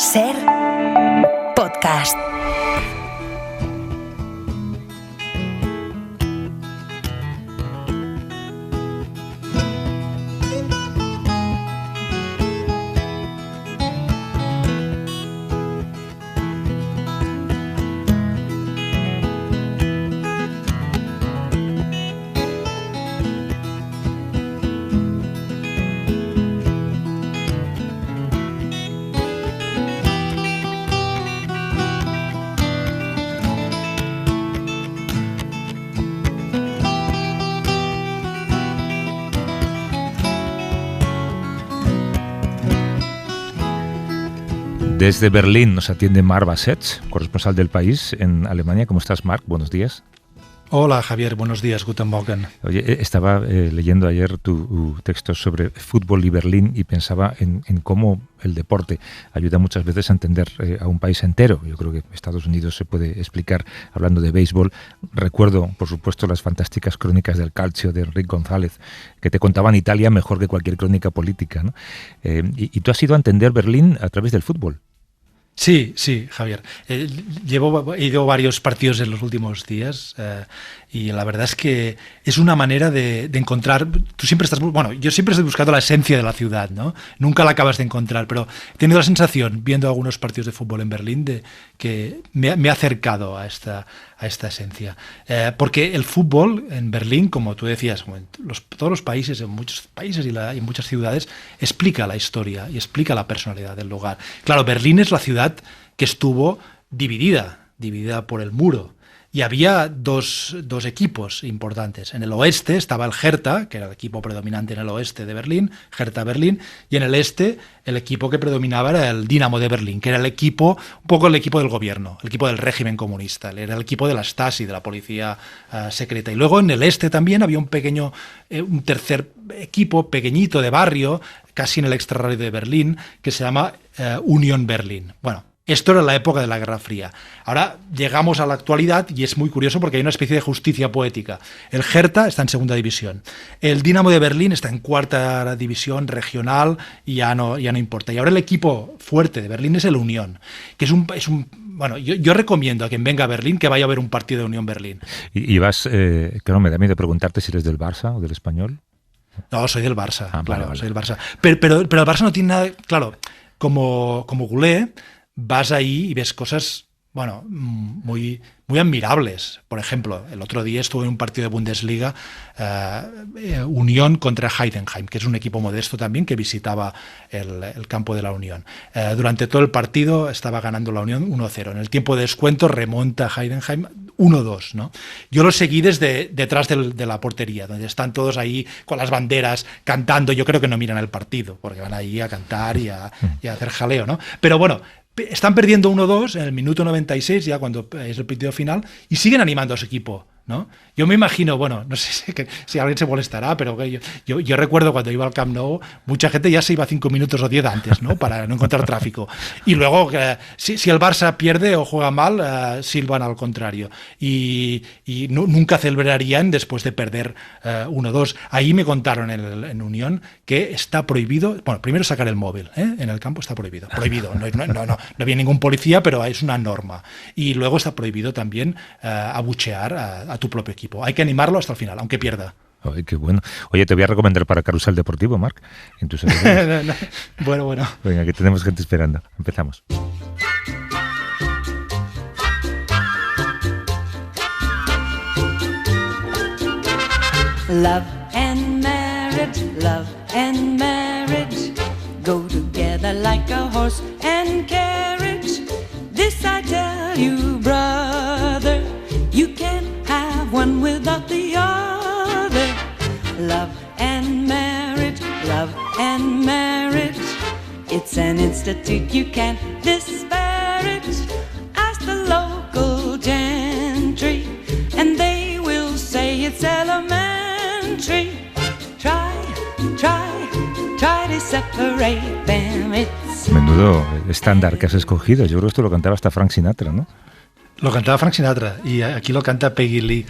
SER Podcast. Desde Berlín nos atiende Marc Bassetts, corresponsal del País en Alemania. ¿Cómo estás, Marc? Buenos días. Hola, Javier. Buenos días. Guten Morgen. Oye, estaba leyendo ayer tu texto sobre fútbol y Berlín y pensaba en cómo el deporte ayuda muchas veces a entender a un país entero. Yo creo que Estados Unidos se puede explicar hablando de béisbol. Recuerdo, por supuesto, las fantásticas crónicas del Calcio de Enrique González, que te contaban Italia mejor que cualquier crónica política, ¿no? Y tú has ido a entender Berlín a través del fútbol. Sí, Javier. He ido a varios partidos en los últimos días y la verdad es que es una manera de encontrar. Tú siempre estás. Bueno, yo siempre estoy buscando la esencia de la ciudad, ¿no? Nunca la acabas de encontrar, pero he tenido la sensación, viendo algunos partidos de fútbol en Berlín, de que me he acercado a esta esencia. Porque el fútbol en Berlín, como tú decías, como en todos los países, en muchos países y en muchas ciudades, explica la historia y explica la personalidad del lugar. Claro, Berlín es la ciudad que estuvo dividida por el muro. Y había dos equipos importantes. En el oeste estaba el Hertha, que era el equipo predominante en el oeste de Berlín, Hertha Berlín, y en el este el equipo que predominaba era el Dinamo de Berlín, que era un poco el equipo del gobierno, el equipo del régimen comunista, era el equipo de la Stasi, de la policía secreta. Y luego en el este también había un tercer equipo pequeñito de barrio, casi en el extrarradio de Berlín, que se llama Union Berlin. Bueno, esto era la época de la Guerra Fría. Ahora llegamos a la actualidad y es muy curioso porque hay una especie de justicia poética. El Hertha está en segunda división. El Dinamo de Berlín está en cuarta división regional y ya no importa. Y ahora el equipo fuerte de Berlín es el Unión, que es un bueno, yo recomiendo a quien venga a Berlín que vaya a ver un partido de Unión Berlín. Y vas, claro, me da miedo preguntarte si eres del Barça o del Español. No, soy del Barça, claro, vale. Soy del Barça. Pero el Barça no tiene nada, claro, como culé, vas ahí y ves cosas, bueno, muy, muy admirables. Por ejemplo, el otro día estuve en un partido de Bundesliga, Unión contra Heidenheim, que es un equipo modesto también que visitaba el campo de la Unión. Durante todo el partido estaba ganando la Unión 1-0. En el tiempo de descuento remonta Heidenheim 1-2, ¿no? Yo lo seguí desde detrás de la portería, donde están todos ahí con las banderas cantando. Yo creo que no miran el partido, porque van ahí a cantar y a hacer jaleo, ¿no? Pero bueno, están perdiendo 1-2 en el minuto 96, ya cuando es el partido final, y siguen animando a su equipo, ¿no? Yo me imagino, bueno, no sé si alguien se molestará, pero yo recuerdo cuando iba al Camp Nou, mucha gente ya se iba 5 minutos o 10 antes, ¿no? Para no encontrar tráfico. Y luego, si el Barça pierde o juega mal, silban al contrario. Y nunca celebrarían después de perder 1-2. Ahí me contaron en Unión que está prohibido, bueno, primero sacar el móvil, en el campo está prohibido. Prohibido, no había ningún policía, pero es una norma. Y luego está prohibido también abuchear a tu propio equipo. Hay que animarlo hasta el final, aunque pierda. Ay, qué bueno. Oye, te voy a recomendar para Carrusel Deportivo, Marc, en tus no. Bueno. Venga, que tenemos gente esperando. Empezamos. Love and marriage go together like a horse and carriage. This I tell you, brother, you can't have one without the other. Love and marriage, it's an institute you can't disparage. Ask the local gentry, and they will say it's elementary. Try to separate them. Menudo estándar que has escogido. Yo creo que esto lo cantaba hasta Frank Sinatra, ¿no? Lo cantaba Frank Sinatra y aquí lo canta Peggy Lee.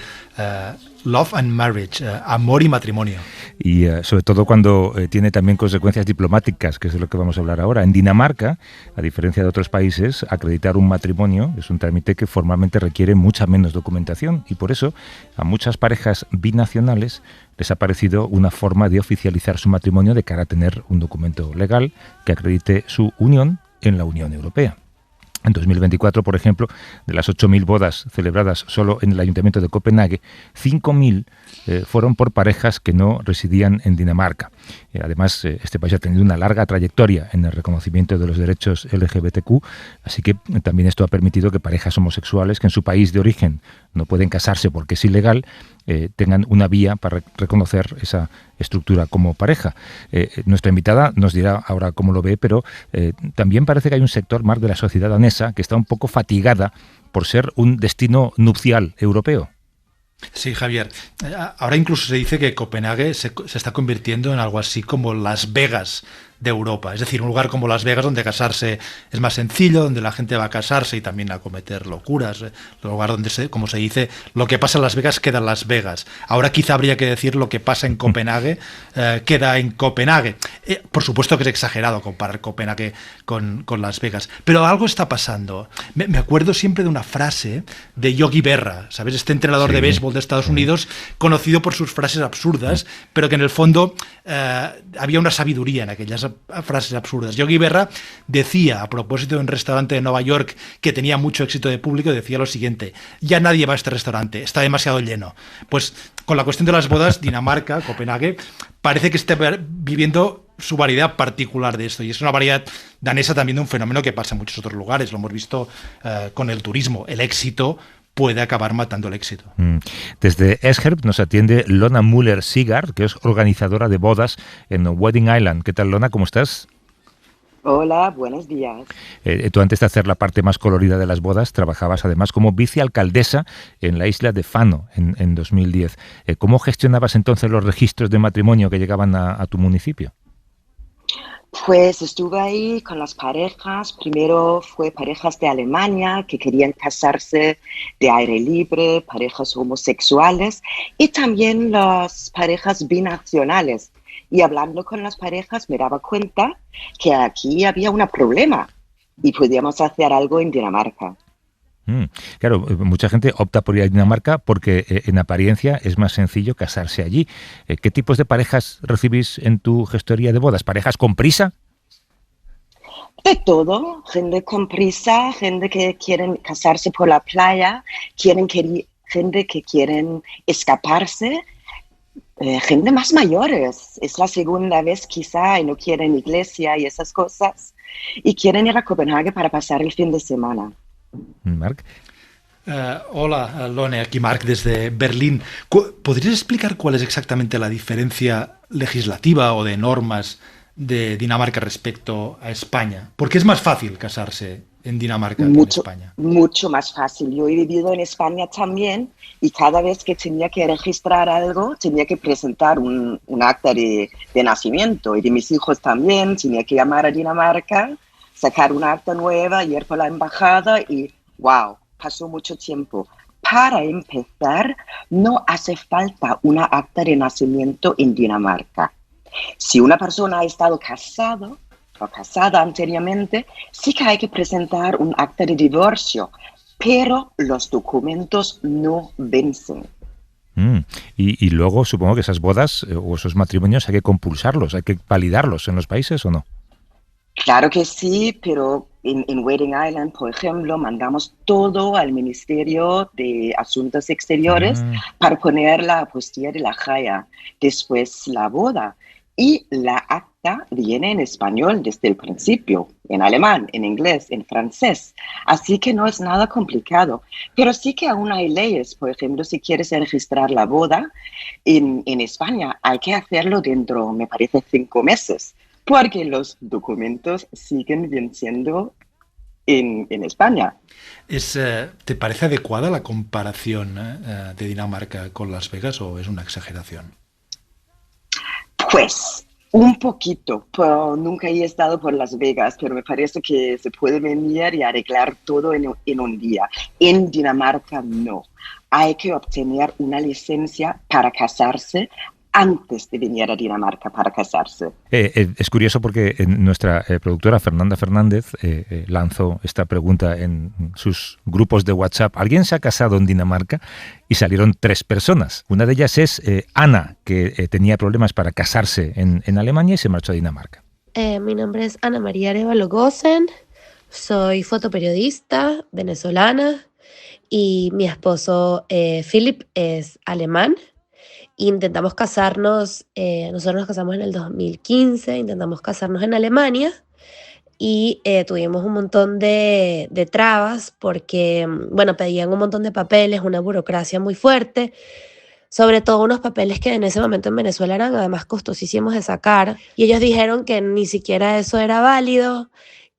Love and Marriage, amor y matrimonio. Y sobre todo cuando tiene también consecuencias diplomáticas, que es de lo que vamos a hablar ahora. En Dinamarca, a diferencia de otros países, acreditar un matrimonio es un trámite que formalmente requiere mucha menos documentación y por eso a muchas parejas binacionales les ha parecido una forma de oficializar su matrimonio de cara a tener un documento legal que acredite su unión en la Unión Europea. En 2024, por ejemplo, de las 8.000 bodas celebradas solo en el Ayuntamiento de Copenhague, 5.000 fueron por parejas que no residían en Dinamarca. Además, este país ha tenido una larga trayectoria en el reconocimiento de los derechos LGBTQ, así que también esto ha permitido que parejas homosexuales que en su país de origen no pueden casarse porque es ilegal, tengan una vía para reconocer esa estructura como pareja. Nuestra invitada nos dirá ahora cómo lo ve, pero también parece que hay un sector más de la sociedad danesa que está un poco fatigada por ser un destino nupcial europeo. Sí, Javier. Ahora incluso se dice que Copenhague se está convirtiendo en algo así como Las Vegas de Europa. Es decir, un lugar como Las Vegas donde casarse es más sencillo, donde la gente va a casarse y también a cometer locuras. Un lugar donde, como se dice, lo que pasa en Las Vegas queda en Las Vegas. Ahora quizá habría que decir lo que pasa en Copenhague queda en Copenhague. Por supuesto que es exagerado comparar Copenhague con Las Vegas, pero algo está pasando. Me acuerdo siempre de una frase de Yogi Berra, ¿sabes? Este entrenador de béisbol de Estados Unidos, conocido por sus frases absurdas, pero que en el fondo había una sabiduría en aquellas frases absurdas. Yogi Berra decía, a propósito de un restaurante de Nueva York que tenía mucho éxito de público, decía lo siguiente: ya nadie va a este restaurante, está demasiado lleno. Pues con la cuestión de las bodas, Dinamarca, Copenhague, parece que está viviendo su variedad particular de esto, y es una variedad danesa también de un fenómeno que pasa en muchos otros lugares. Lo hemos visto con el turismo. El éxito puede acabar matando el éxito. Desde Esbjerg nos atiende Lona Müller-Sigard, que es organizadora de bodas en Wedding Island. ¿Qué tal, Lona? ¿Cómo estás? Hola, buenos días. Tú antes de hacer la parte más colorida de las bodas, trabajabas además como vicealcaldesa en la isla de Fano en 2010. ¿Cómo gestionabas entonces los registros de matrimonio que llegaban a tu municipio? Pues estuve ahí con las parejas. Primero fue parejas de Alemania que querían casarse de aire libre, parejas homosexuales y también las parejas binacionales. Y hablando con las parejas me daba cuenta que aquí había un problema y podíamos hacer algo en Dinamarca. Claro, mucha gente opta por ir a Dinamarca porque en apariencia es más sencillo casarse allí. ¿Qué tipos de parejas recibís en tu gestoría de bodas? ¿Parejas con prisa? De todo, gente con prisa, gente que quieren casarse por la playa, gente que quieren escaparse, gente más mayores. Es la segunda vez quizá y no quieren iglesia y esas cosas y quieren ir a Copenhague para pasar el fin de semana. Marc. Hola, Lone, aquí Marc desde Berlín. ¿Podrías explicar cuál es exactamente la diferencia legislativa o de normas de Dinamarca respecto a España? ¿Por qué es más fácil casarse en Dinamarca que en España? Mucho más fácil. Yo he vivido en España también y cada vez que tenía que registrar algo tenía que presentar un acta de nacimiento, y de mis hijos también. Tenía que llamar a Dinamarca, sacar una acta nueva, ir por la embajada y ¡wow! Pasó mucho tiempo. Para empezar, no hace falta una acta de nacimiento en Dinamarca. Si una persona ha estado casado o casada anteriormente, sí que hay que presentar un acta de divorcio, pero los documentos no vencen. Y luego supongo que esas bodas o esos matrimonios hay que compulsarlos, hay que validarlos en los países, ¿o no? Claro que sí, pero en Wedding Island, por ejemplo, mandamos todo al Ministerio de Asuntos Exteriores para poner la apostilla de la Jaya, después la boda. Y la acta viene en español desde el principio, en alemán, en inglés, en francés. Así que no es nada complicado. Pero sí que aún hay leyes. Por ejemplo, si quieres registrar la boda en España, hay que hacerlo dentro, me parece, 5 meses. Porque los documentos siguen venciendo en España. ¿Te parece adecuada la comparación de Dinamarca con Las Vegas o es una exageración? Pues un poquito, pero nunca he estado por Las Vegas, pero me parece que se puede venir y arreglar todo en un día. En Dinamarca no. hay que obtener una licencia para casarse antes de venir a Dinamarca para casarse. Es curioso porque nuestra productora Fernanda Fernández lanzó esta pregunta en sus grupos de WhatsApp. ¿Alguien se ha casado en Dinamarca? Y salieron 3 personas. Una de ellas es Ana, que tenía problemas para casarse en Alemania y se marchó a Dinamarca. Mi nombre es Ana María Arevalo Gosen, soy fotoperiodista venezolana y mi esposo Philip es alemán. Intentamos casarnos, nosotros nos casamos en el 2015, intentamos casarnos en Alemania y tuvimos un montón de trabas porque, bueno, pedían un montón de papeles, una burocracia muy fuerte, sobre todo unos papeles que en ese momento en Venezuela eran además costosísimos de sacar y ellos dijeron que ni siquiera eso era válido,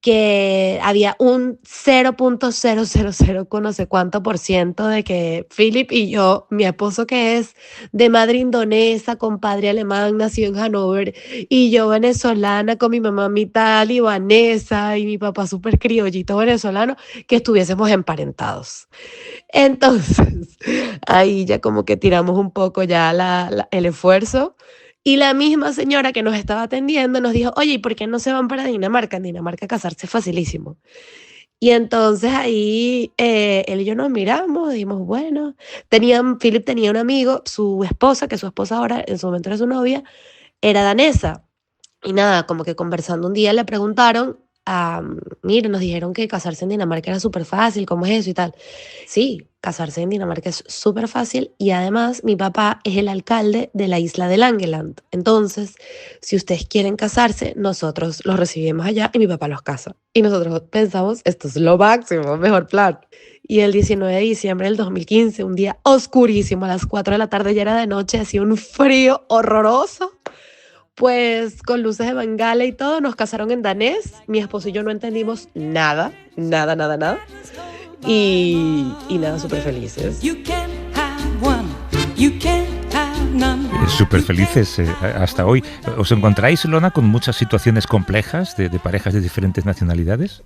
que había un 0.000 con no sé cuánto % de que Philip y yo, mi esposo que es de madre indonesa, con padre alemán, nació en Hannover, y yo venezolana con mi mamá mitad libanesa y mi papá súper criollito venezolano, que estuviésemos emparentados. Entonces, ahí ya como que tiramos un poco ya el esfuerzo. Y la misma señora que nos estaba atendiendo nos dijo, oye, ¿y por qué no se van para Dinamarca? En Dinamarca casarse es facilísimo. Y entonces ahí él y yo nos miramos, dijimos, bueno, Philip tenía un amigo, su esposa, que su esposa ahora, en su momento era su novia, era danesa. Y nada, como que conversando un día le preguntaron, mire, nos dijeron que casarse en Dinamarca era súper fácil, ¿cómo es eso y tal? Sí, casarse en Dinamarca es súper fácil y además mi papá es el alcalde de la isla de Langeland. Entonces, si ustedes quieren casarse, nosotros los recibimos allá y mi papá los casa. Y nosotros pensamos, esto es lo máximo, mejor plan. Y el 19 de diciembre del 2015, un día oscurísimo, a las 4 de la tarde, ya era de noche, hacía un frío horroroso. Pues con luces de bengala y todo, nos casaron en danés. Mi esposo y yo no entendimos nada. Y nada, súper felices. Súper felices hasta hoy. ¿Os encontráis, Lona, con muchas situaciones complejas de parejas de diferentes nacionalidades?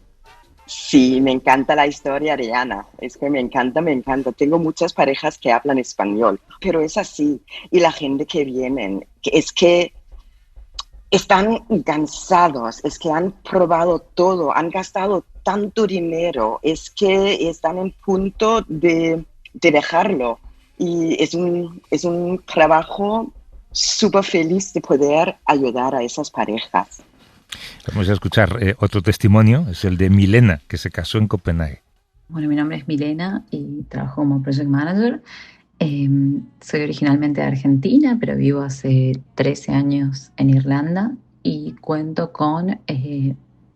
Sí, me encanta la historia de Ana. Es que me encanta. Tengo muchas parejas que hablan español, pero es así. Y la gente que vienen, es que están cansados, es que han probado todo, han gastado tanto dinero, es que están en punto de dejarlo. Y es un trabajo súper feliz de poder ayudar a esas parejas. Vamos a escuchar otro testimonio, es el de Milena, que se casó en Copenhague. Bueno, mi nombre es Milena y trabajo como Project Manager. Soy originalmente de Argentina, pero vivo hace 13 años en Irlanda y cuento con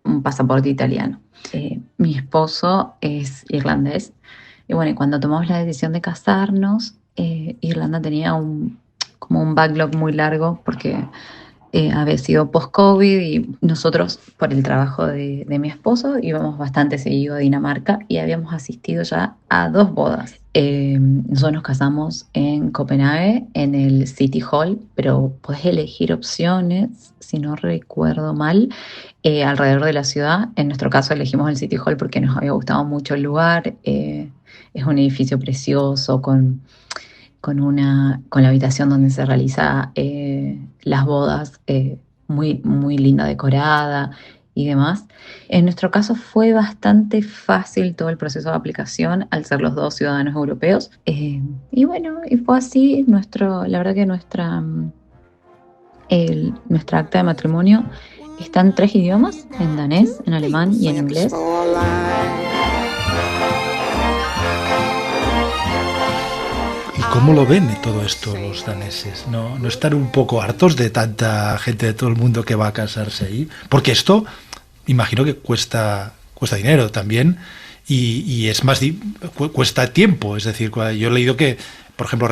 un pasaporte italiano. Mi esposo es irlandés y bueno, cuando tomamos la decisión de casarnos, Irlanda tenía como un backlog muy largo porque había sido post-COVID y nosotros, por el trabajo de mi esposo, íbamos bastante seguido a Dinamarca y habíamos asistido ya a 2 bodas. Nosotros nos casamos en Copenhague, en el City Hall, pero podés elegir opciones, si no recuerdo mal, alrededor de la ciudad. En nuestro caso elegimos el City Hall porque nos había gustado mucho el lugar. Es un edificio precioso con la habitación donde se realiza las bodas, muy, muy linda decorada y demás. En nuestro caso fue bastante fácil todo el proceso de aplicación al ser los 2 ciudadanos europeos. Y bueno, y fue así. La verdad que nuestra acta de matrimonio está en 3 idiomas, en danés, en alemán y en inglés. ¿Cómo lo ven todo esto los daneses? ¿No están un poco hartos de tanta gente de todo el mundo que va a casarse ahí? Porque esto, imagino que cuesta dinero también y es cuesta tiempo. Es decir, yo he leído que, por ejemplo,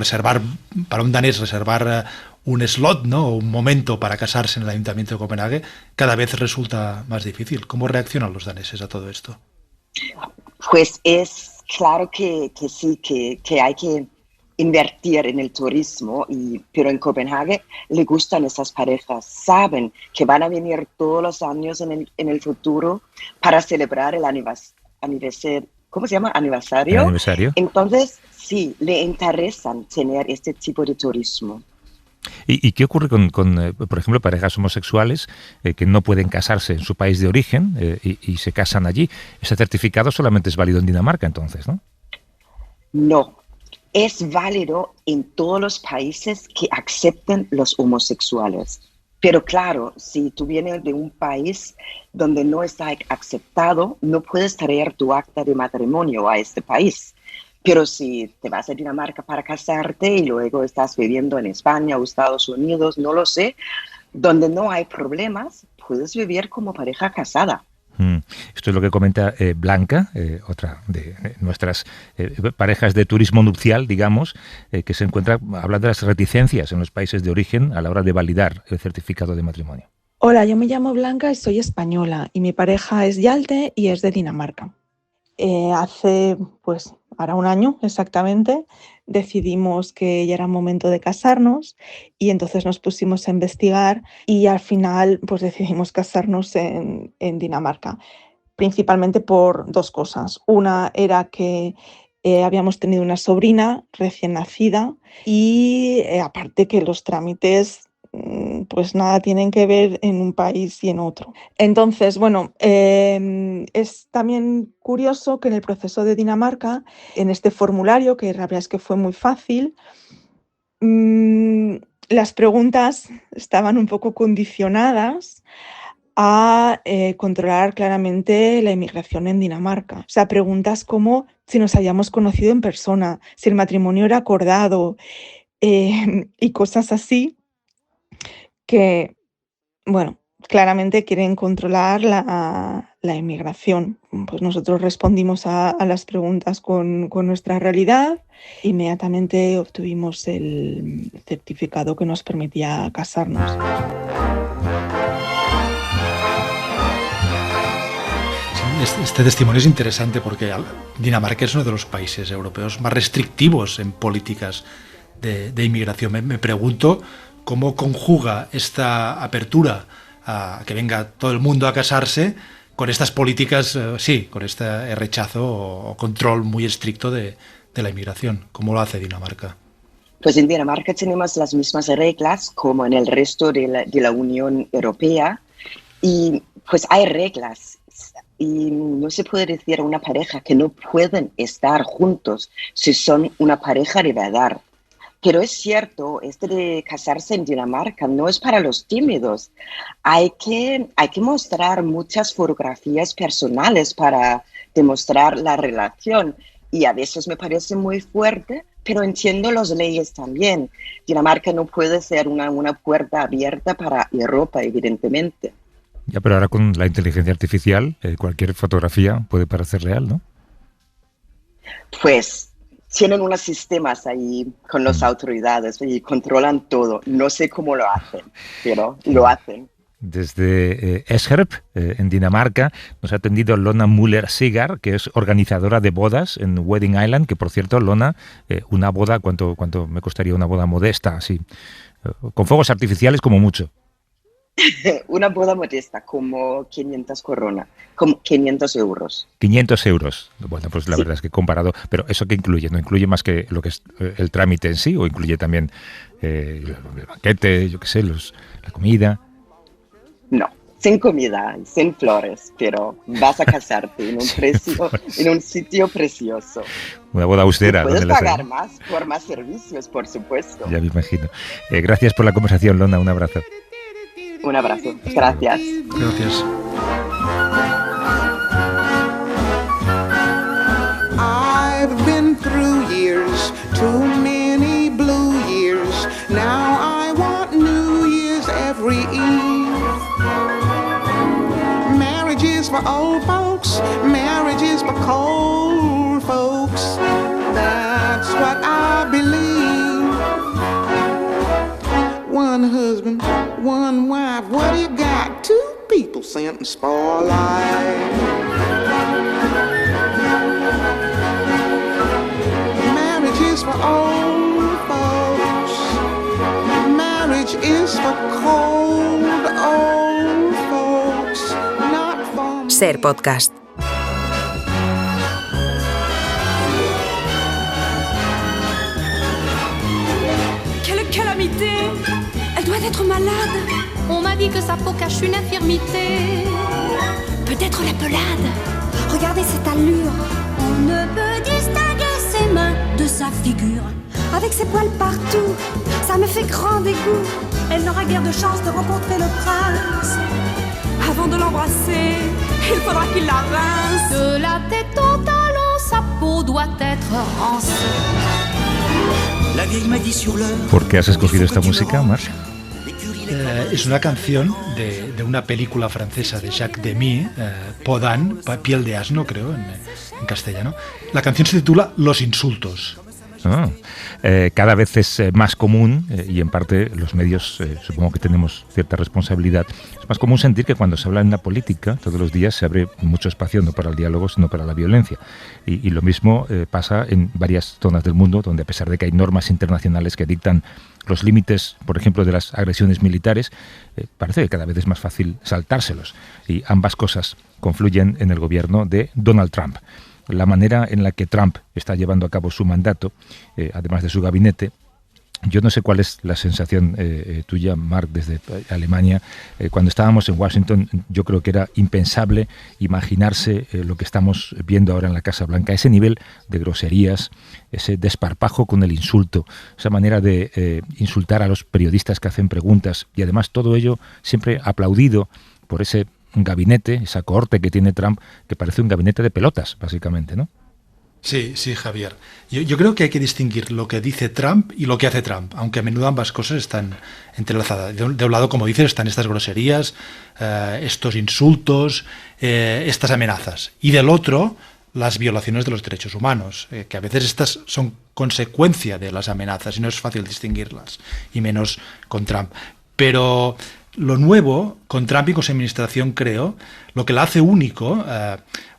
para un danés reservar un slot, ¿no? O un momento para casarse en el Ayuntamiento de Copenhague cada vez resulta más difícil. ¿Cómo reaccionan los daneses a todo esto? Pues es claro que sí, que hay que invertir en el turismo, pero en Copenhague le gustan esas parejas, saben que van a venir todos los años en el futuro para celebrar el ¿cómo se llama? Aniversario. Aniversario. Entonces, sí, le interesan tener este tipo de turismo. ¿Y qué ocurre con, por ejemplo, parejas homosexuales que no pueden casarse en su país de origen y se casan allí? Ese certificado solamente es válido en Dinamarca, entonces, ¿no? No, es válido en todos los países que acepten los homosexuales. Pero claro, si tú vienes de un país donde no está aceptado, no puedes traer tu acta de matrimonio a este país. Pero si te vas a Dinamarca para casarte y luego estás viviendo en España o Estados Unidos, no lo sé, donde no hay problemas, puedes vivir como pareja casada. Esto es lo que comenta Blanca, otra de nuestras parejas de turismo nupcial, digamos, que se encuentra hablando de las reticencias en los países de origen a la hora de validar el certificado de matrimonio. Hola, yo me llamo Blanca y soy española y mi pareja es Yalte y es de Dinamarca. Hace, pues, ahora un año exactamente, decidimos que ya era momento de casarnos y entonces nos pusimos a investigar y al final pues decidimos casarnos en Dinamarca, principalmente por dos cosas. Una era que habíamos tenido una sobrina recién nacida y aparte que los trámites pues nada tienen que ver en un país y en otro. Entonces, bueno, es también curioso que en el proceso de Dinamarca, en este formulario, que la verdad es que fue muy fácil, las preguntas estaban un poco condicionadas a controlar claramente la inmigración en Dinamarca. O sea, preguntas como si nos habíamos conocido en persona, si el matrimonio era acordado y cosas así, que, bueno, claramente quieren controlar la inmigración. Pues nosotros respondimos a las preguntas con nuestra realidad. Inmediatamente obtuvimos el certificado que nos permitía casarnos. Este testimonio es interesante porque Dinamarca es uno de los países europeos más restrictivos en políticas de inmigración. Me pregunto cómo conjuga esta apertura a que venga todo el mundo a casarse con estas políticas, con este rechazo o control muy estricto de la inmigración. ¿Cómo lo hace Dinamarca? Pues en Dinamarca tenemos las mismas reglas como en el resto de la Unión Europea y pues hay reglas y no se puede decir a una pareja que no pueden estar juntos si son una pareja de verdad. Pero es cierto, de casarse en Dinamarca no es para los tímidos. Hay que mostrar muchas fotografías personales para demostrar la relación. Y a veces me parece muy fuerte, pero entiendo las leyes también. Dinamarca no puede ser una puerta abierta para Europa, evidentemente. Ya, pero ahora con la inteligencia artificial, cualquier fotografía puede parecer real, ¿no? Pues tienen unos sistemas ahí con las autoridades y controlan todo. No sé cómo lo hacen, pero lo hacen. Desde Esherp, en Dinamarca, nos ha atendido Lona Müller-Sigar, que es organizadora de bodas en Wedding Island, que por cierto, Lona, una boda, ¿cuánto me costaría una boda modesta? Así, con fuegos artificiales como mucho. Una boda modesta, como 500 coronas, como 500 euros. 500 euros. Bueno, pues la verdad es que comparado, pero ¿eso qué incluye? ¿No incluye más que lo que es el trámite en sí? ¿O incluye también el banquete, yo qué sé, la comida? No, sin comida, sin flores, pero vas a casarte en un sitio precioso. Una boda austera. Puedes pagar más por más servicios, por supuesto. Ya me imagino. Gracias por la conversación, Lona. Un abrazo. Un abrazo. Gracias. Gracias. I've been through years, too many blue years. Now I want New Year's every eve. Marriage is for old folks, marriage is for cold folks. That's what I believe. One husband, one wife, what do you got? Two people sentenced for life. Marriage is for old folks. Marriage is for cold old folks, not for me. Ser Podcast. d'être malade. On m'a dit que sa peau cache une infirmité. Peut-être la pelade. Regardez cette allure. On ne peut distinguer ses mains de sa figure. Avec ses poils partout, ça me fait grand dégoût. Elle n'aura guère de chance de rencontrer le prince. Avant de l'embrasser, il faudra qu'il la rince. De la tête aux talons, sa peau doit être rancée. La vieille m'a dit sur l'heure. ¿Por qué has escogido esta música, Marc? Es una canción de una película francesa de Jacques Demy, Peau d'âne, piel de asno, creo, en castellano. La canción se titula Los insultos. Cada vez es más común, y en parte los medios supongo que tenemos cierta responsabilidad, es más común sentir que cuando se habla en la política todos los días se abre mucho espacio no para el diálogo sino para la violencia, y lo mismo pasa en varias zonas del mundo donde, a pesar de que hay normas internacionales que dictan los límites, por ejemplo, de las agresiones militares, parece que cada vez es más fácil saltárselos, y ambas cosas confluyen en el gobierno de Donald Trump. La manera en la que Trump está llevando a cabo su mandato, además de su gabinete, yo no sé cuál es la sensación tuya, Marc, desde Alemania. Cuando estábamos en Washington, yo creo que era impensable imaginarse lo que estamos viendo ahora en la Casa Blanca, ese nivel de groserías, ese desparpajo con el insulto, esa manera de insultar a los periodistas que hacen preguntas, y además todo ello siempre aplaudido por ese gabinete, esa cohorte que tiene Trump, que parece un gabinete de pelotas, básicamente, ¿no? Sí, Javier. Yo creo que hay que distinguir lo que dice Trump y lo que hace Trump, aunque a menudo ambas cosas están entrelazadas. De un lado, como dices, están estas groserías, estos insultos, estas amenazas. Y del otro, las violaciones de los derechos humanos, que a veces estas son consecuencia de las amenazas y no es fácil distinguirlas, y menos con Trump. Pero lo nuevo, con Trump y con su administración, creo, lo que la hace único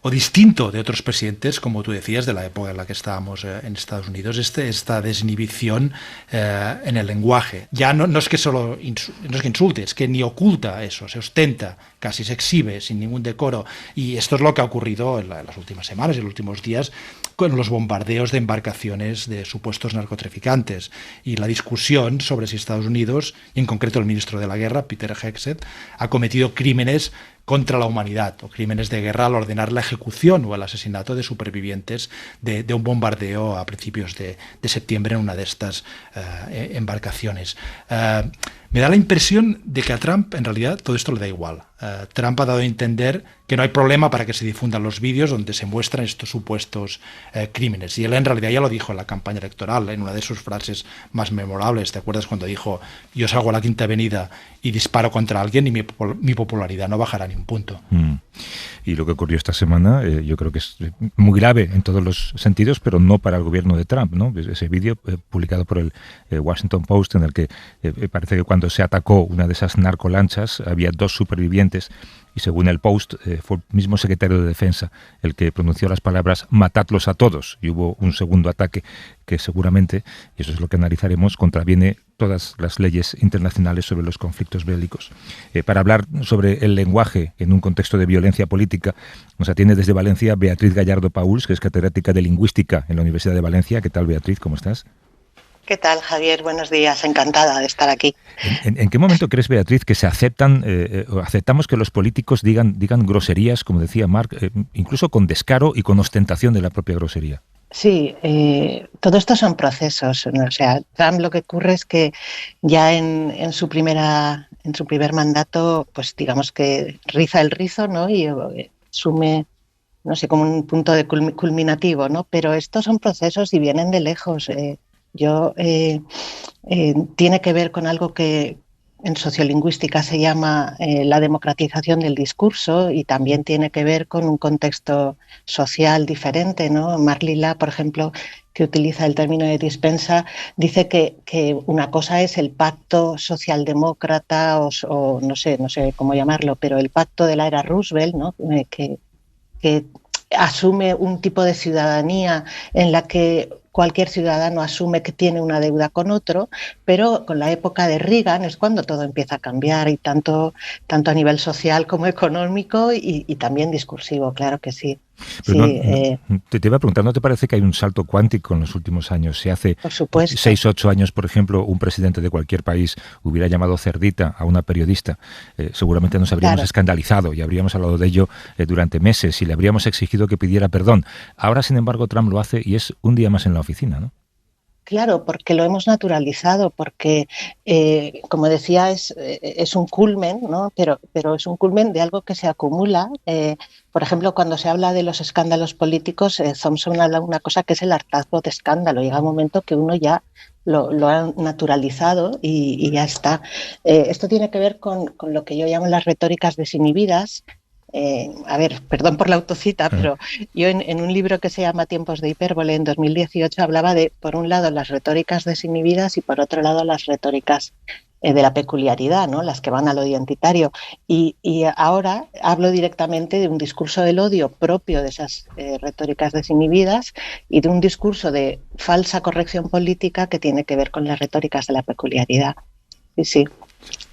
o distinto de otros presidentes, como tú decías, de la época en la que estábamos en Estados Unidos, esta desinhibición en el lenguaje. Ya no es que solo no es que insulte, es que ni oculta eso, se ostenta, casi se exhibe sin ningún decoro. Y esto es lo que ha ocurrido en las últimas semanas y en los últimos días con los bombardeos de embarcaciones de supuestos narcotraficantes y la discusión sobre si Estados Unidos, y en concreto el ministro de la Guerra, Peter Hegseth, ha cometido crímenes contra la humanidad o crímenes de guerra al ordenar la ejecución o el asesinato de supervivientes de un bombardeo a principios de septiembre en una de estas embarcaciones. Me da la impresión de que a Trump en realidad todo esto le da igual. Trump ha dado a entender que no hay problema para que se difundan los vídeos donde se muestran estos supuestos crímenes. Y él en realidad ya lo dijo en la campaña electoral, en una de sus frases más memorables. ¿Te acuerdas cuando dijo: yo salgo a la Quinta Avenida y disparo contra alguien y mi popularidad no bajará ni un punto? Y lo que ocurrió esta semana yo creo que es muy grave en todos los sentidos, pero no para el gobierno de Trump, ¿no? Ese vídeo publicado por el Washington Post, en el que parece que cuando se atacó una de esas narcolanchas había 2 supervivientes, y según el Post fue el mismo secretario de Defensa el que pronunció las palabras «matadlos a todos», y hubo un segundo ataque que seguramente, y eso es lo que analizaremos, contraviene todas las leyes internacionales sobre los conflictos bélicos. Para hablar sobre el lenguaje en un contexto de violencia política, nos atiende desde Valencia Beatriz Gallardo Pauls, que es catedrática de Lingüística en la Universidad de Valencia. ¿Qué tal, Beatriz? ¿Cómo estás? ¿Qué tal, Javier? Buenos días, encantada de estar aquí. ¿En qué momento crees, Beatriz, que se aceptamos que los políticos digan groserías, como decía Marc, incluso con descaro y con ostentación de la propia grosería? Sí, todo esto son procesos. O sea, Trump, lo que ocurre es que ya en su primer mandato, pues digamos que riza el rizo, ¿no? Y asume, no sé, como un punto de culminativo, ¿no? Pero estos son procesos y vienen de lejos. Tiene que ver con algo que en sociolingüística se llama la democratización del discurso, y también tiene que ver con un contexto social diferente, ¿no? Marc Lilla, por ejemplo, que utiliza el término de dispensa, dice que una cosa es el pacto socialdemócrata o no sé cómo llamarlo, pero el pacto de la era Roosevelt, ¿no? Que asume un tipo de ciudadanía en la que cualquier ciudadano asume que tiene una deuda con otro, pero con la época de Reagan es cuando todo empieza a cambiar, y tanto a nivel social como económico y también discursivo, claro que sí. Pero sí, te iba a preguntar, ¿no te parece que hay un salto cuántico en los últimos años? Si hace 6 o 8 años, por ejemplo, un presidente de cualquier país hubiera llamado cerdita a una periodista, seguramente nos habríamos escandalizado y habríamos hablado de ello durante meses y le habríamos exigido que pidiera perdón. Ahora, sin embargo, Trump lo hace y es un día más en la oficina, ¿no? Claro, porque lo hemos naturalizado, porque, como decía, es un culmen, ¿no? Pero es un culmen de algo que se acumula. Por ejemplo, cuando se habla de los escándalos políticos, Thompson habla de una cosa que es el hartazgo de escándalo. Llega un momento que uno ya lo ha naturalizado y ya está. Esto tiene que ver con lo que yo llamo las retóricas desinhibidas. A ver, perdón por la autocita, pero yo en un libro que se llama Tiempos de hipérbole, en 2018, hablaba de, por un lado, las retóricas desinhibidas y, por otro lado, las retóricas de la peculiaridad, ¿no? Las que van a lo identitario. Y ahora hablo directamente de un discurso del odio propio de esas retóricas desinhibidas y de un discurso de falsa corrección política que tiene que ver con las retóricas de la peculiaridad. Sí.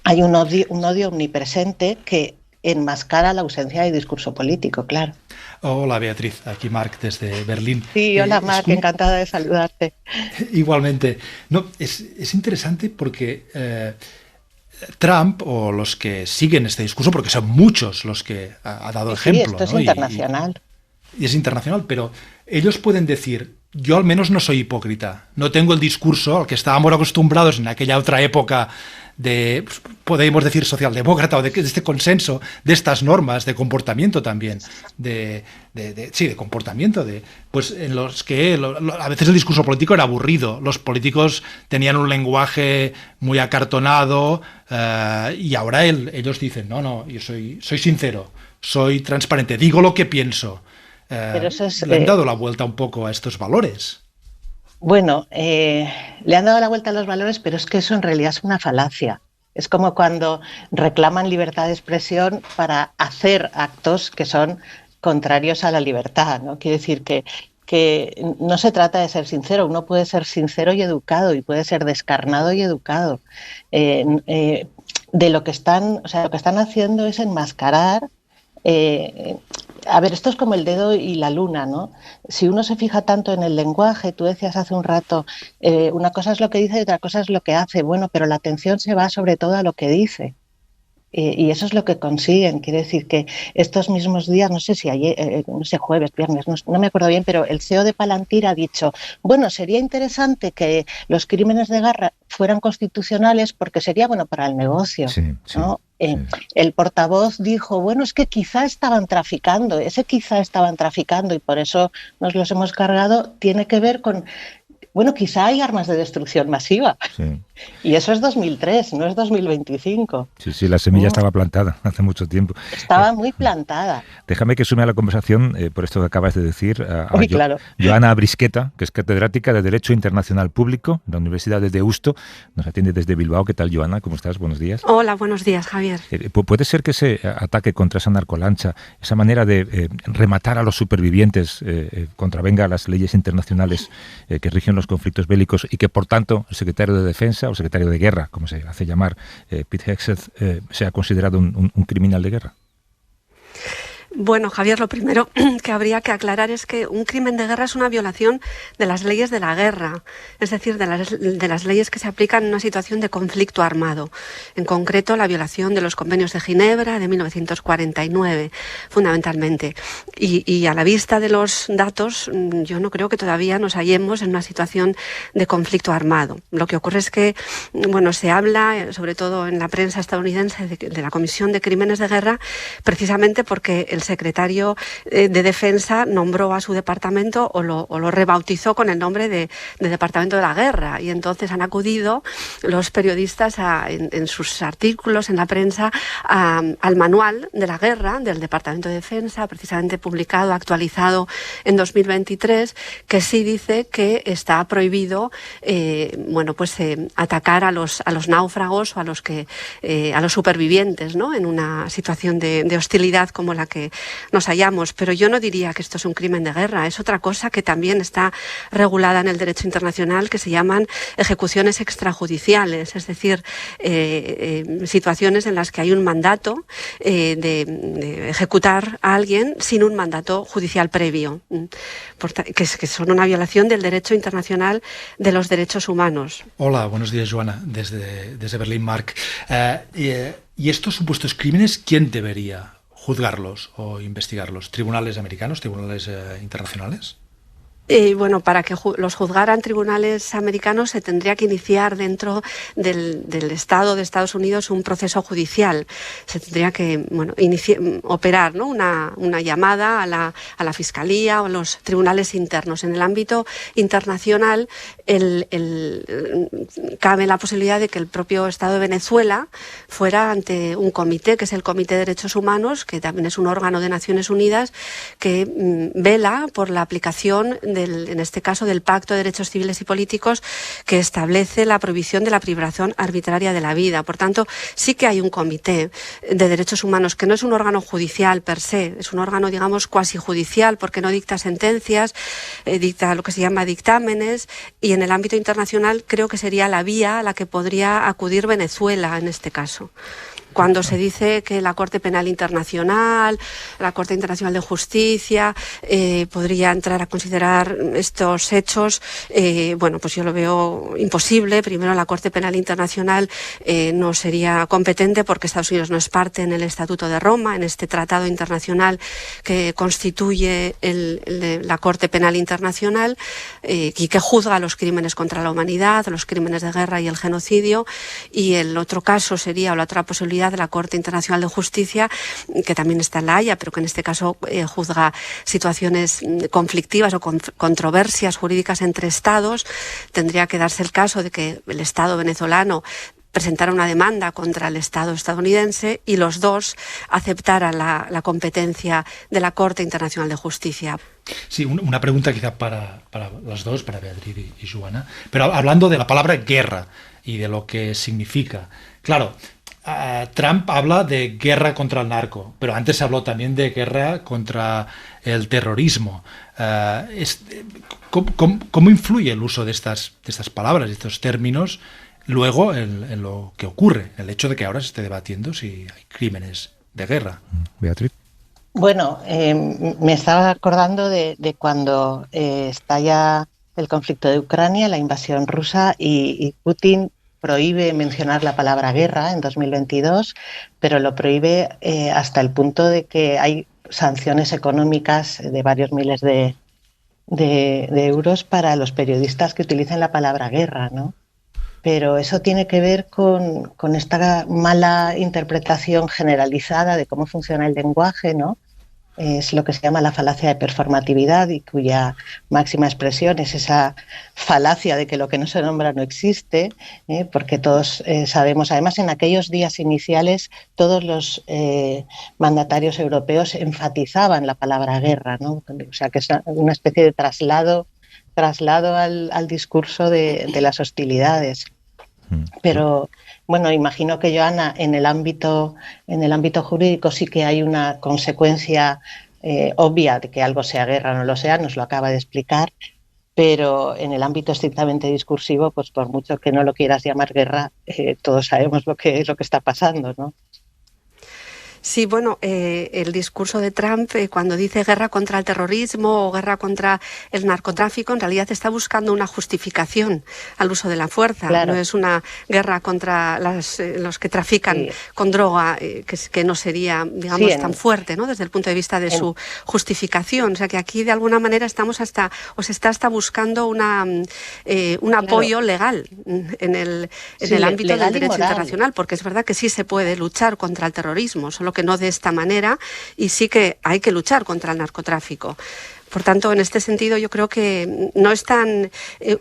Hay un odio omnipresente que enmascara la ausencia de discurso político, claro. Hola Beatriz, aquí Marc desde Berlín. Sí, hola Marc, encantada de saludarte. Igualmente. No, es interesante porque Trump, o los que siguen este discurso, porque son muchos los que ha dado ejemplo. Sí, esto es ¿no? internacional. Y es internacional, pero ellos pueden decir, yo al menos no soy hipócrita, no tengo el discurso al que estábamos acostumbrados en aquella otra época de, podemos decir, socialdemócrata, o de este consenso, de estas normas de comportamiento también, de comportamiento, pues en los que a veces el discurso político era aburrido, los políticos tenían un lenguaje muy acartonado, y ahora ellos dicen, no, yo soy sincero, soy transparente, digo lo que pienso. Pero eso le han dado la vuelta un poco a estos valores. Bueno, le han dado la vuelta a los valores, pero es que eso en realidad es una falacia. Es como cuando reclaman libertad de expresión para hacer actos que son contrarios a la libertad, ¿no? Quiere decir que no se trata de ser sincero, uno puede ser sincero y educado y puede ser descarnado y educado. De lo que están haciendo es enmascarar. A ver, esto es como el dedo y la luna, ¿no? Si uno se fija tanto en el lenguaje, tú decías hace un rato, una cosa es lo que dice y otra cosa es lo que hace. Bueno, pero la atención se va sobre todo a lo que dice. Y eso es lo que consiguen. Quiere decir que estos mismos días, no sé si ayer, no sé, jueves, viernes, no me acuerdo bien, pero el CEO de Palantir ha dicho, bueno, sería interesante que los crímenes de guerra fueran constitucionales porque sería bueno para el negocio, ¿no? El portavoz dijo, bueno, es que quizá estaban traficando y por eso nos los hemos cargado, tiene que ver con... Bueno, quizá hay armas de destrucción masiva. Sí. Y eso es 2003, no es 2025. Sí, la semilla estaba plantada hace mucho tiempo. Estaba muy plantada. Déjame que sume a la conversación, por esto que acabas de decir, a claro. Joana Brisqueta, que es catedrática de Derecho Internacional Público de la Universidad de Deusto. Nos atiende desde Bilbao. ¿Qué tal, Joana? ¿Cómo estás? Buenos días. Hola, buenos días, Javier. ¿Puede ser que ese ataque contra esa narcolancha, esa manera de rematar a los supervivientes, contravenga las leyes internacionales que rigen los conflictos bélicos y que, por tanto, el secretario de Defensa o secretario de Guerra, como se hace llamar, Pete Hegseth, sea considerado un criminal de guerra? Bueno, Javier, lo primero que habría que aclarar es que un crimen de guerra es una violación de las leyes de la guerra, es decir, de las leyes que se aplican en una situación de conflicto armado. En concreto, la violación de los convenios de Ginebra de 1949, fundamentalmente. Y a la vista de los datos, yo no creo que todavía nos hallemos en una situación de conflicto armado. Lo que ocurre es que, bueno, se habla, sobre todo en la prensa estadounidense, de la Comisión de Crímenes de Guerra, precisamente porque el secretario de Defensa nombró a su departamento o lo rebautizó con el nombre de Departamento de la Guerra, y entonces han acudido los periodistas en sus artículos en la prensa al manual de la guerra del Departamento de Defensa, precisamente publicado, actualizado en 2023, que sí dice que está prohibido atacar a los náufragos o a los supervivientes, ¿no? En una situación de hostilidad como la que que nos hallamos. Pero yo no diría que esto es un crimen de guerra, es otra cosa que también está regulada en el derecho internacional, que se llaman ejecuciones extrajudiciales, es decir, situaciones en las que hay un mandato de ejecutar a alguien sin un mandato judicial previo, que son una violación del derecho internacional de los derechos humanos. Hola, buenos días, Joana, desde Berlín, Marc. ¿Y estos supuestos crímenes, quién debería juzgarlos o investigarlos? ¿Tribunales americanos, tribunales internacionales? Bueno, para que los juzgaran tribunales americanos se tendría que iniciar dentro del Estado de Estados Unidos un proceso judicial. Se tendría que operar, ¿no?, una llamada a la Fiscalía o a los tribunales internos. En el ámbito internacional cabe la posibilidad de que el propio Estado de Venezuela fuera ante un comité, que es el Comité de Derechos Humanos, que también es un órgano de Naciones Unidas que vela por la aplicación en este caso del Pacto de Derechos Civiles y Políticos, que establece la prohibición de la privación arbitraria de la vida. Por tanto, sí que hay un comité de derechos humanos que no es un órgano judicial per se, es un órgano, digamos, cuasi judicial, porque no dicta sentencias, dicta lo que se llama dictámenes, y en el ámbito internacional creo que sería la vía a la que podría acudir Venezuela en este caso. Cuando se dice que la Corte Penal Internacional, la Corte Internacional de Justicia podría entrar a considerar estos hechos, pues yo lo veo imposible. Primero, la Corte Penal Internacional no sería competente porque Estados Unidos no es parte en el Estatuto de Roma, en este tratado internacional que constituye la Corte Penal Internacional y que juzga los crímenes contra la humanidad, los crímenes de guerra y el genocidio. Y el otro caso sería, o la otra posibilidad, de la Corte Internacional de Justicia, que también está en La Haya, pero que en este caso juzga situaciones conflictivas o controversias jurídicas entre estados. Tendría que darse el caso de que el Estado venezolano presentara una demanda contra el Estado estadounidense y los dos aceptaran la competencia de la Corte Internacional de Justicia. Sí, una pregunta quizá para las dos, para Beatriz y Joana, pero hablando de la palabra guerra y de lo que significa. Claro, Trump habla de guerra contra el narco, pero antes se habló también de guerra contra el terrorismo. ¿Cómo influye el uso de estas palabras, de estos términos, luego en lo que ocurre, el hecho de que ahora se esté debatiendo si hay crímenes de guerra? Beatriz. Bueno, me estaba acordando de cuando estalla el conflicto de Ucrania, la invasión rusa, y Putin prohíbe mencionar la palabra guerra en 2022, pero lo prohíbe hasta el punto de que hay sanciones económicas de varios miles de euros para los periodistas que utilicen la palabra guerra, ¿no? Pero eso tiene que ver con esta mala interpretación generalizada de cómo funciona el lenguaje, ¿no? Es lo que se llama la falacia de performatividad, y cuya máxima expresión es esa falacia de que lo que no se nombra no existe, porque todos sabemos, además en aquellos días iniciales todos los mandatarios europeos enfatizaban la palabra guerra, ¿no? O sea que es una especie de traslado al discurso de las hostilidades. Pero bueno, imagino que, Joana, en el ámbito jurídico sí que hay una consecuencia obvia de que algo sea guerra o no lo sea, nos lo acaba de explicar, pero en el ámbito estrictamente discursivo, pues por mucho que no lo quieras llamar guerra, todos sabemos lo que está pasando, ¿no? Sí, bueno, el discurso de Trump, cuando dice guerra contra el terrorismo o guerra contra el narcotráfico, en realidad está buscando una justificación al uso de la fuerza. Claro. No es una guerra contra los que trafican con droga, que no sería, digamos, tan fuerte, ¿no?, desde el punto de vista de su justificación. O sea que aquí, de alguna manera, se está buscando un apoyo legal en el ámbito del derecho internacional, porque es verdad que sí se puede luchar contra el terrorismo, solo que no de esta manera, y sí que hay que luchar contra el narcotráfico. Por tanto, en este sentido, yo creo que no están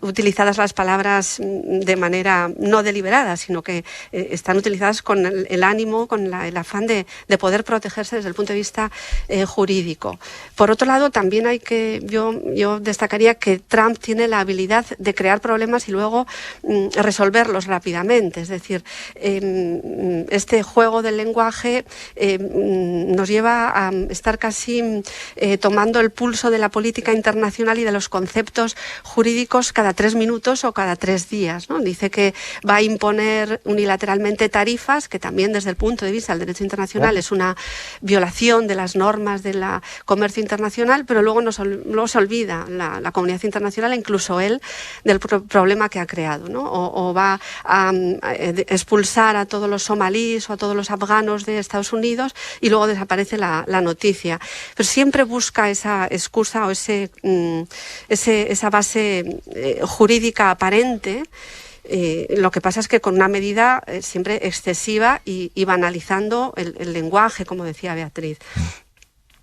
utilizadas las palabras de manera no deliberada, sino que están utilizadas con el ánimo, con el afán de poder protegerse desde el punto de vista jurídico. Por otro lado, también yo destacaría que Trump tiene la habilidad de crear problemas y luego resolverlos rápidamente. Es decir, este juego del lenguaje nos lleva a estar casi tomando el pulso de la política internacional y de los conceptos jurídicos cada 3 minutos o cada 3 días, ¿no? Dice que va a imponer unilateralmente tarifas, que también desde el punto de vista del derecho internacional es una violación de las normas del comercio internacional, pero luego se olvida la comunidad internacional, incluso él, del problema que ha creado, ¿no? O va a expulsar a todos los somalíes o a todos los afganos de Estados Unidos y luego desaparece la noticia. Pero siempre busca esa excusa o esa base jurídica aparente. Lo que pasa es que con una medida siempre excesiva y banalizando el lenguaje, como decía Beatriz.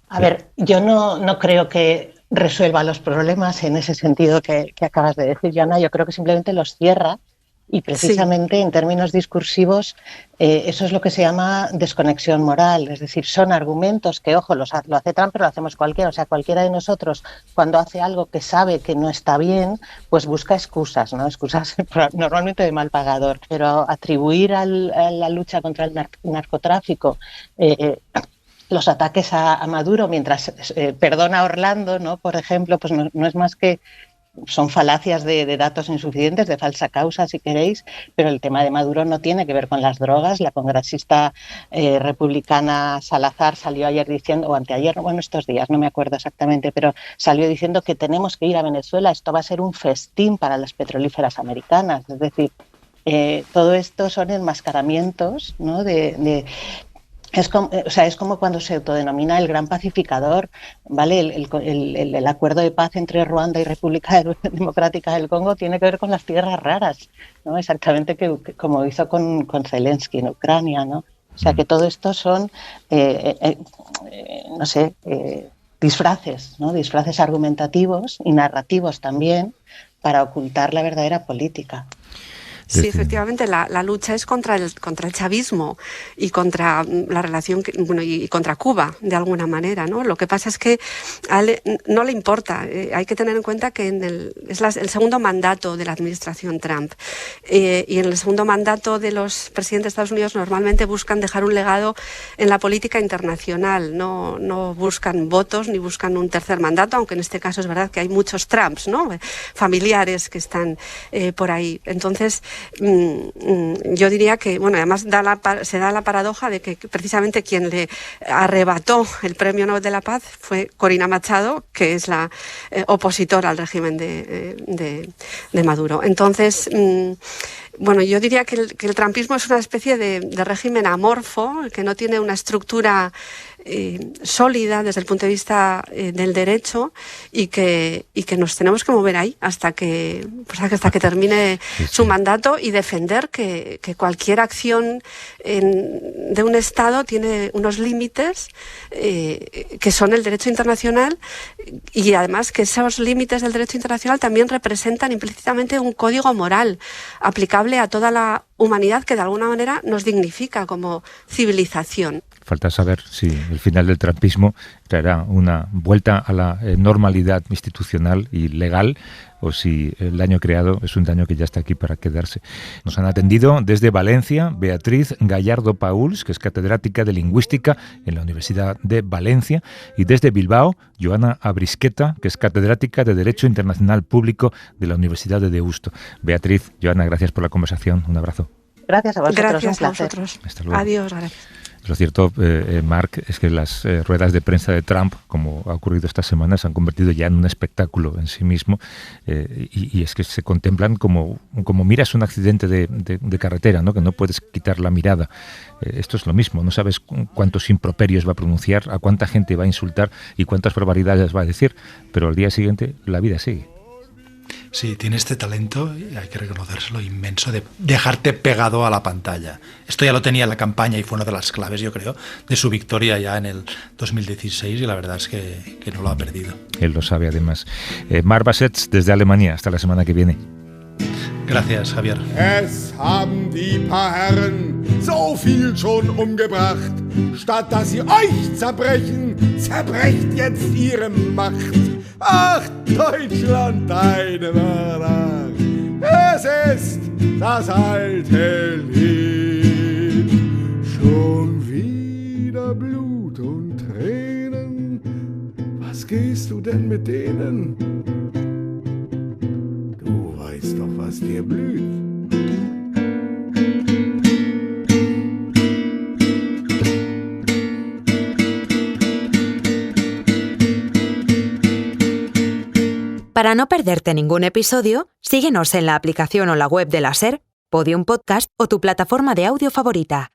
A ver, yo no creo que resuelva los problemas en ese sentido que acabas de decir, Joana. Yo creo que simplemente los cierra y precisamente en términos discursivos eso es lo que se llama desconexión moral. Es decir, son argumentos que, ojo, lo hace Trump, pero lo hacemos cualquiera. O sea, cualquiera de nosotros, cuando hace algo que sabe que no está bien, pues busca excusas, ¿no? Excusas normalmente de mal pagador. Pero atribuir a la lucha contra el narcotráfico los ataques a Maduro mientras perdona a Orlando, ¿no? Por ejemplo, pues no es más que son falacias de datos insuficientes, de falsa causa, si queréis, pero el tema de Maduro no tiene que ver con las drogas. La congresista republicana Salazar salió ayer diciendo, o anteayer, bueno, estos días, no me acuerdo exactamente, pero salió diciendo que tenemos que ir a Venezuela, esto va a ser un festín para las petrolíferas americanas. Es decir, todo esto son enmascaramientos, ¿no? Es como cuando se autodenomina el gran pacificador, ¿vale? El acuerdo de paz entre Ruanda y República Democrática del Congo tiene que ver con las tierras raras, ¿no? Exactamente como hizo con Zelensky en Ucrania, ¿no? O sea, que todo esto son, disfraces, ¿no? Disfraces argumentativos y narrativos también para ocultar la verdadera política. Sí, efectivamente, la lucha es contra el chavismo y contra la relación, y contra Cuba, de alguna manera, ¿no? Lo que pasa es que a él no le importa. Hay que tener en cuenta que es el segundo mandato de la administración Trump. Y en el segundo mandato de los presidentes de Estados Unidos normalmente buscan dejar un legado en la política internacional. No buscan votos ni buscan un tercer mandato, aunque en este caso es verdad que hay muchos Trumps, ¿no? Familiares que están por ahí. Entonces, yo diría que, bueno, además se da la paradoja de que precisamente quien le arrebató el Premio Nobel de la Paz fue Corina Machado, que es la opositora al régimen de Maduro. Entonces, bueno, yo diría que el trumpismo es una especie de régimen amorfo, que no tiene una estructura sólida desde el punto de vista del derecho y que nos tenemos que mover ahí hasta que termine su mandato y defender que cualquier acción de un Estado tiene unos límites que son el derecho internacional y además que esos límites del derecho internacional también representan implícitamente un código moral aplicable a toda la humanidad que de alguna manera nos dignifica como civilización. Falta saber si el final del trumpismo traerá una vuelta a la normalidad institucional y legal o si el daño creado es un daño que ya está aquí para quedarse. Nos han atendido desde Valencia Beatriz Gallardo Pauls, que es catedrática de Lingüística en la Universidad de Valencia, y desde Bilbao, Joana Abrisqueta, que es catedrática de Derecho Internacional Público de la Universidad de Deusto. Beatriz, Joana, gracias por la conversación. Un abrazo. Gracias a vosotros. Gracias a vosotros. Hasta luego. Adiós, gracias. Lo cierto, Marc, es que las ruedas de prensa de Trump, como ha ocurrido esta semana, se han convertido ya en un espectáculo en sí mismo y es que se contemplan como miras un accidente de carretera, ¿no? Que no puedes quitar la mirada. Esto es lo mismo, no sabes cuántos improperios va a pronunciar, a cuánta gente va a insultar y cuántas barbaridades va a decir, pero al día siguiente la vida sigue. Sí, tiene este talento, y hay que reconocérselo, inmenso, de dejarte pegado a la pantalla. Esto ya lo tenía en la campaña y fue una de las claves, yo creo, de su victoria ya en el 2016, y la verdad es que no lo ha perdido. Él lo sabe, además. Marc Bassetts, desde Alemania. Hasta la semana que viene. Gracias, Javier. Es haben die paar Herren so viel schon umgebracht. Statt dass sie euch zerbrechen, zerbrecht jetzt ihre Macht. Ach, Deutschland, deine Mörder. Es ist das alte Lied. Schon wieder Blut und Tränen. Was gehst du denn mit denen? Weißt doch, was dir blüht. Para no perderte ningún episodio, síguenos en la aplicación o la web de la SER, Podium Podcast o tu plataforma de audio favorita.